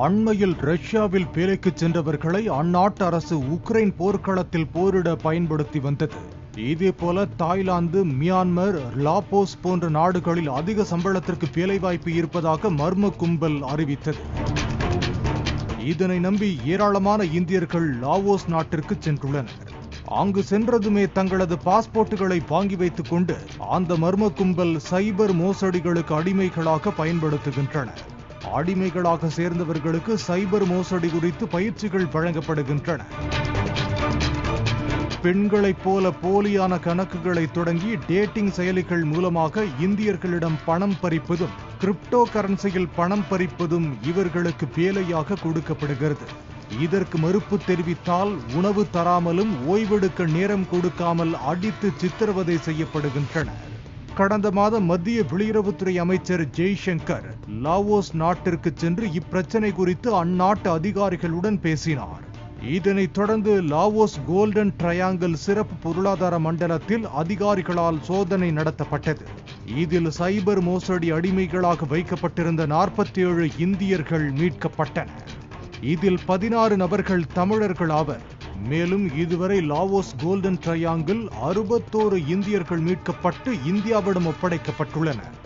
அண்மையில் ரஷ்யாவில் வேலைக்கு சென்றவர்களை அந்நாட்டு அரசு உக்ரைன் போர்க்களத்தில் போரிட பயன்படுத்தி வந்தது. இதேபோல தாய்லாந்து, மியான்மர், லாவோஸ் போன்ற நாடுகளில் அதிக சம்பளத்திற்கு வேலைவாய்ப்பு இருப்பதாக மர்ம கும்பல் அறிவித்தது. இதனை நம்பி ஏராளமான இந்தியர்கள் லாவோஸ் நாட்டிற்கு சென்றுள்ளனர். அங்கு சென்றதுமே தங்களது பாஸ்போர்ட்டுகளை வாங்கி வைத்துக் கொண்டு அந்த மர்ம கும்பல் சைபர் மோசடிகளுக்கு அடிமைகளாக பயன்படுத்துகின்றனர். அடிமைகளாக சேர்ந்தவர்களுக்கு சைபர் மோசடி குறித்து பயிற்சிகள் வழங்கப்படுகின்றன. பெண்களைப் போல போலியான கணக்குகளை தொடங்கி டேட்டிங் செயலிகள் மூலமாக இந்தியர்களிடம் பணம் பறிப்பதும், கிரிப்டோ கரன்சியில் பணம் பறிப்பதும் இவர்களுக்கு வேலையாக கொடுக்கப்படுகிறது. இதற்கு மறுப்பு தெரிவித்தால் உணவு தராமலும் ஓய்வெடுக்க நேரம் கொடுக்காமல் அடித்து சித்திரவதை செய்யப்படுகின்றனர். கடந்த மாதம் மத்திய வெளியுறவுத்துறை அமைச்சர் ஜெய்சங்கர் லாவோஸ் நாட்டிற்கு சென்று இப்பிரச்சனை குறித்து அந்நாட்டு அதிகாரிகளுடன் பேசினார். இதனைத் தொடர்ந்து லாவோஸ் கோல்டன் ட்ரையாங்கிள் சிறப்பு பொருளாதார மண்டலத்தில் அதிகாரிகளால் சோதனை நடத்தப்பட்டது. இதில் சைபர் மோசடி அடிமைகளாக வைக்கப்பட்டிருந்த 47 இந்தியர்கள் மீட்கப்பட்டனர். இதில் 16 நபர்கள் தமிழர்கள் ஆவர். மேலும் இதுவரை லாவோஸ் கோல்டன் ட்ரையாங்கிள் 61 இந்தியர்கள் மீட்கப்பட்டு இந்தியாவிடம் ஒப்படைக்கப்பட்டுள்ளனர்.